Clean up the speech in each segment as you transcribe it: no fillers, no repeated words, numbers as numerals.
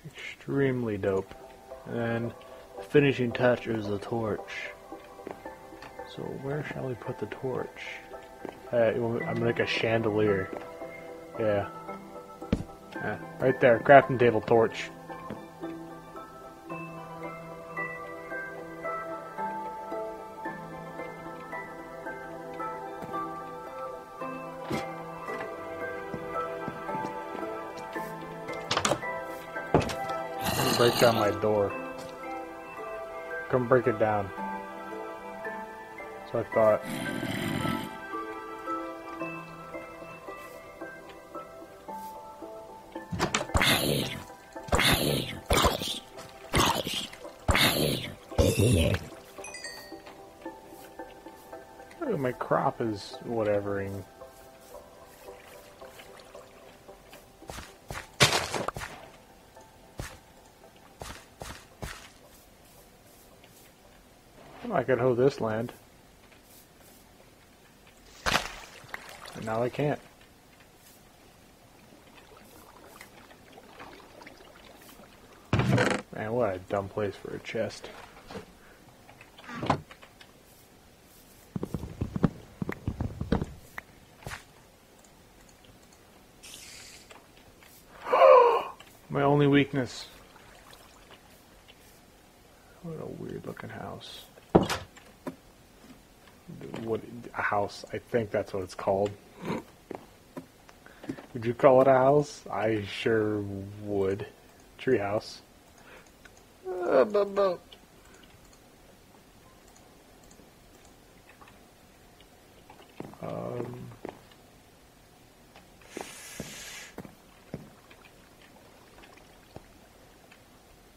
Extremely dope. And then the finishing touch is the torch. So where shall we put the torch? I'm gonna make a chandelier. Yeah. Right there, crafting table torch. Break down my door. Come break it down. So I thought. Oh, my crop is whatevering. I could hoe this land. And now I can't. Man, what a dumb place for a chest. My only weakness. What a weird looking house. What a house? I think that's what it's called. Would you call it a house? I sure would. Treehouse.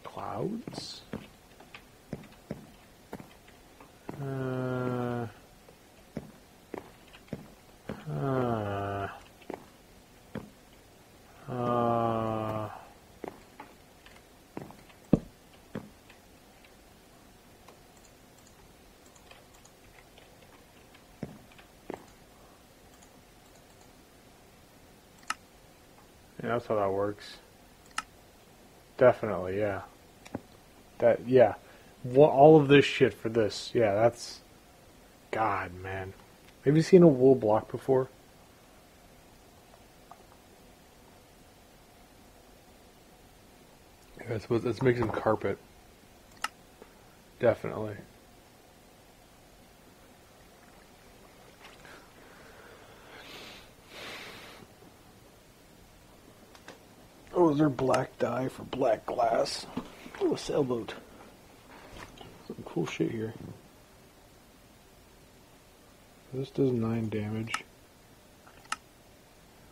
Clouds. Yeah, that's how that works. Definitely, yeah. Yeah. All of this shit for this. Yeah, that's... God, man. Have you seen a wool block before? Yeah, let's make some carpet. Definitely. Oh, is there black dye for black glass? Oh, a sailboat. Some cool shit here. This does 9 damage.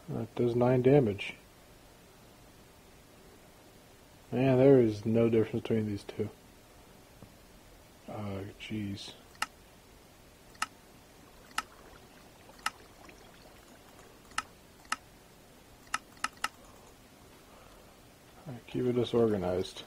That does 9 damage. Man, there is no difference between these two. Jeez. Keep it disorganized.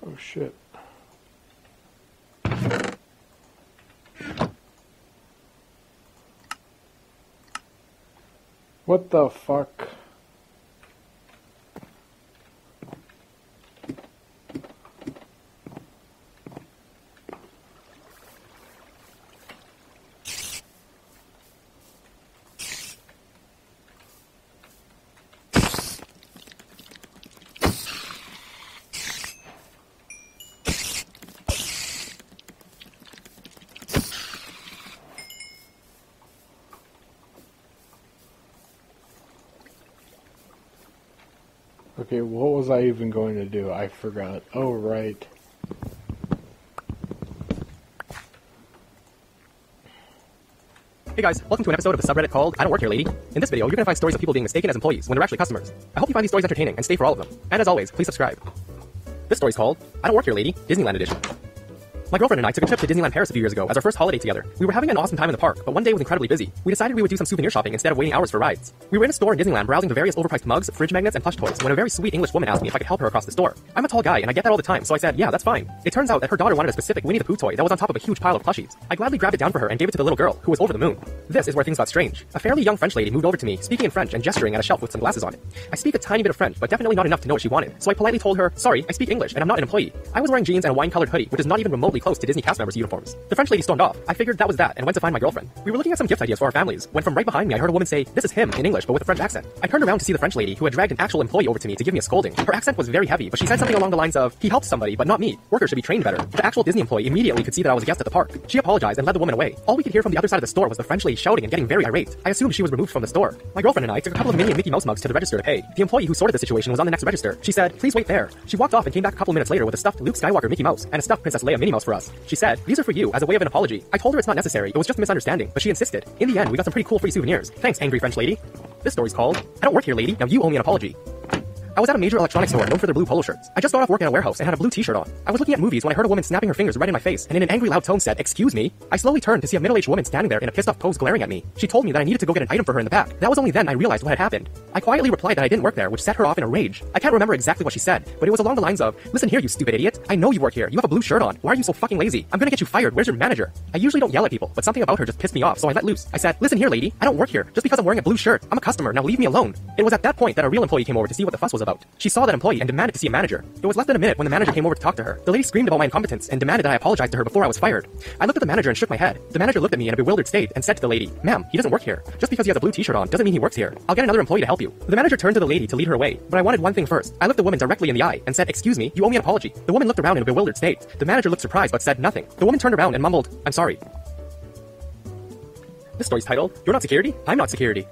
Oh shit. What the fuck? Okay, what was I even going to do? I forgot. Oh, right. Hey guys, welcome to an episode of the subreddit called I Don't Work Here Lady. In this video, you're gonna find stories of people being mistaken as employees when they're actually customers. I hope you find these stories entertaining and stay for all of them. And as always, please subscribe. This story's called I Don't Work Here Lady, Disneyland Edition. My girlfriend and I took a trip to Disneyland Paris a few years ago as our first holiday together. We were having an awesome time in the park, but one day was incredibly busy. We decided we would do some souvenir shopping instead of waiting hours for rides. We were in a store in Disneyland browsing the various overpriced mugs, fridge magnets, and plush toys when a very sweet English woman asked me if I could help her across the store. I'm a tall guy and I get that all the time, so I said, yeah, that's fine. It turns out that her daughter wanted a specific Winnie the Pooh toy that was on top of a huge pile of plushies. I gladly grabbed it down for her and gave it to the little girl, who was over the moon. This is where things got strange. A fairly young French lady moved over to me, speaking in French and gesturing at a shelf with some glasses on it. I speak a tiny bit of French, but definitely not enough to know what she wanted, so I politely told her, sorry, I speak English and I'm not an employee. I was wearing jeans and a wine-colored hoodie, which is not even remotely close to Disney cast members' uniforms. The French lady stormed off. I figured that was that and went to find my girlfriend. We were looking at some gift ideas for our families when from right behind me I heard a woman say, this is him in English but with a French accent. I turned around to see the French lady who had dragged an actual employee over to me to give me a scolding. Her accent was very heavy, but she said something along the lines of, he helped somebody but not me. Workers should be trained better. The actual Disney employee immediately could see that I was a guest at the park. She apologized and led the woman away. All we could hear from the other side of the store was the French lady shouting and getting very irate. I assumed she was removed from the store. My girlfriend and I took a couple of Minnie and Mickey Mouse mugs to the register to pay. The employee who sorted the situation was on the next register. She said, please wait there. She walked off and came back a couple minutes later with a stuffed Luke Skywalker Mickey Mouse and a stuffed Princess Leia Minnie Mouse for us. She said, these are for you as a way of an apology. I told her it's not necessary, it was just a misunderstanding, but she insisted. In the end, we got some pretty cool free souvenirs. Thanks, angry French lady. This story's called, I don't work here, lady, now you owe me an apology. I was at a major electronics store known for their blue polo shirts. I just got off work in a warehouse and had a blue t-shirt on. I was looking at movies when I heard a woman snapping her fingers right in my face and in an angry loud tone said, excuse me. I slowly turned to see a middle-aged woman standing there in a pissed off pose glaring at me. She told me that I needed to go get an item for her in the back. That was only then I realized what had happened. I quietly replied that I didn't work there, which set her off in a rage. I can't remember exactly what she said, but it was along the lines of, listen here, you stupid idiot. I know you work here. You have a blue shirt on. Why are you so fucking lazy? I'm gonna get you fired. Where's your manager? I usually don't yell at people, but something about her just pissed me off, so I let loose. I said, listen here, lady. I don't work here just because I'm wearing a blue shirt. I'm a customer. Now leave me alone. It was at that point that a real employee came over to see what the fuss was about. She saw that employee and demanded to see a manager. It was less than a minute when the manager came over to talk to her. The lady screamed about my incompetence and demanded that I apologize to her before I was fired. I looked at the manager and shook my head. The manager looked at me in a bewildered state and said to the lady, ma'am, he doesn't work here. Just because he has a blue t-shirt on doesn't mean he works here. I'll get another employee to help you. The manager turned to the lady to lead her away, but I wanted one thing first. I looked the woman directly in the eye and said, excuse me, you owe me an apology. The woman looked around in a bewildered state. The manager looked surprised but said nothing. The woman turned around and mumbled, I'm sorry. This story's titled, You're Not Security? I'm Not Security.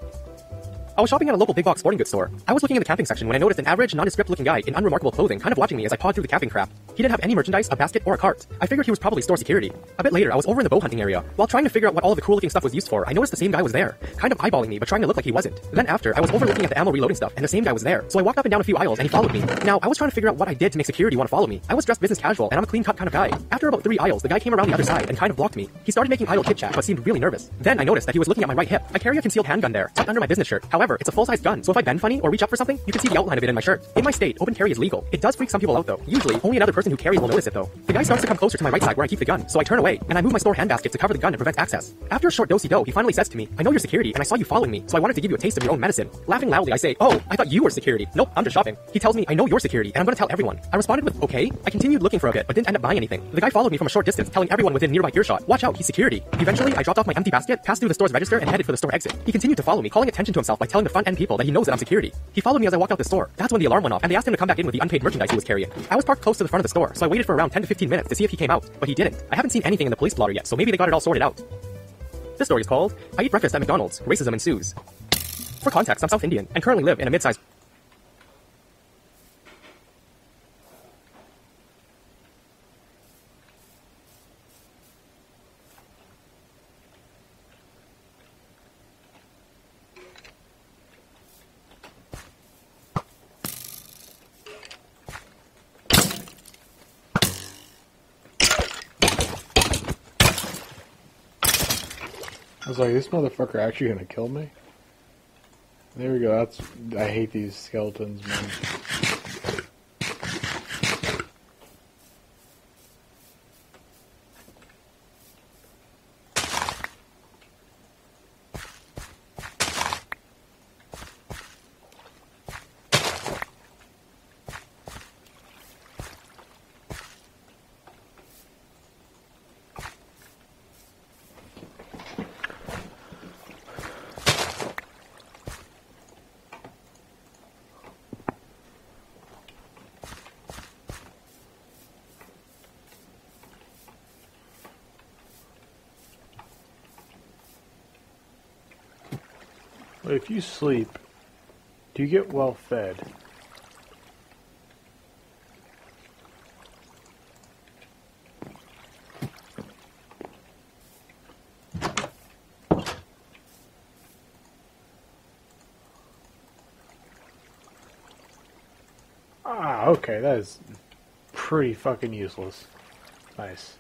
I was shopping at a local big box sporting goods store. I was looking in the camping section when I noticed an average, nondescript looking guy in unremarkable clothing kind of watching me as I pawed through the camping crap. He didn't have any merchandise, a basket, or a cart. I figured he was probably store security. A bit later, I was over in the bow hunting area. While trying to figure out what all of the cool looking stuff was used for, I noticed the same guy was there, kind of eyeballing me but trying to look like he wasn't. Then after, I was over looking at the ammo reloading stuff and the same guy was there. So I walked up and down a few aisles and he followed me. Now, I was trying to figure out what I did to make security want to follow me. I was dressed business casual and I'm a clean cut kind of guy. After about 3 aisles, the guy came around the other side and kind of blocked me. He started making idle chit chat but seemed really nervous. Then I noticed that he was looking at my right hip. I carry a concealed handgun there, tucked under my business shirt. However, it's a full-size gun, so if I bend funny or reach up for something, you can see the outline of it in my shirt. In my state, open carry is legal. It does freak some people out though. Usually, only another person who carries will notice it though. The guy starts to come closer to my right side where I keep the gun, so I turn away, and I move my store handbasket to cover the gun and prevent access. After a short do-si-do, he finally says to me, I know you're security, and I saw you following me, so I wanted to give you a taste of your own medicine. Laughing loudly, I say, oh, I thought you were security. Nope, I'm just shopping. He tells me, I know you're security, and I'm gonna tell everyone. I responded with, okay. I continued looking for a bit, but didn't end up buying anything. The guy followed me from a short distance, telling everyone within nearby earshot, watch out, he's security. Eventually, I dropped off my empty basket, passed through the store's register, and headed for the store exit. He continued to follow me, calling attention to himself by telling the front-end people that he knows that I'm security. He followed me as I walked out the store. That's when the alarm went off, and they asked him to come back in with the unpaid merchandise he was carrying. I was parked close to the front of the store, so I waited for around 10 to 15 minutes to see if he came out, but he didn't. I haven't seen anything in the police blotter yet, so maybe they got it all sorted out. This story is called, I eat breakfast at McDonald's, racism ensues. For context, I'm South Indian, and currently live in a mid-sized... I was like, this motherfucker actually gonna kill me? There we go, I hate these skeletons, man. But if you sleep, do you get well fed? Ah, okay, that is pretty fucking useless. Nice.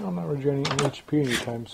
I'm not regenerating HP anytime soon.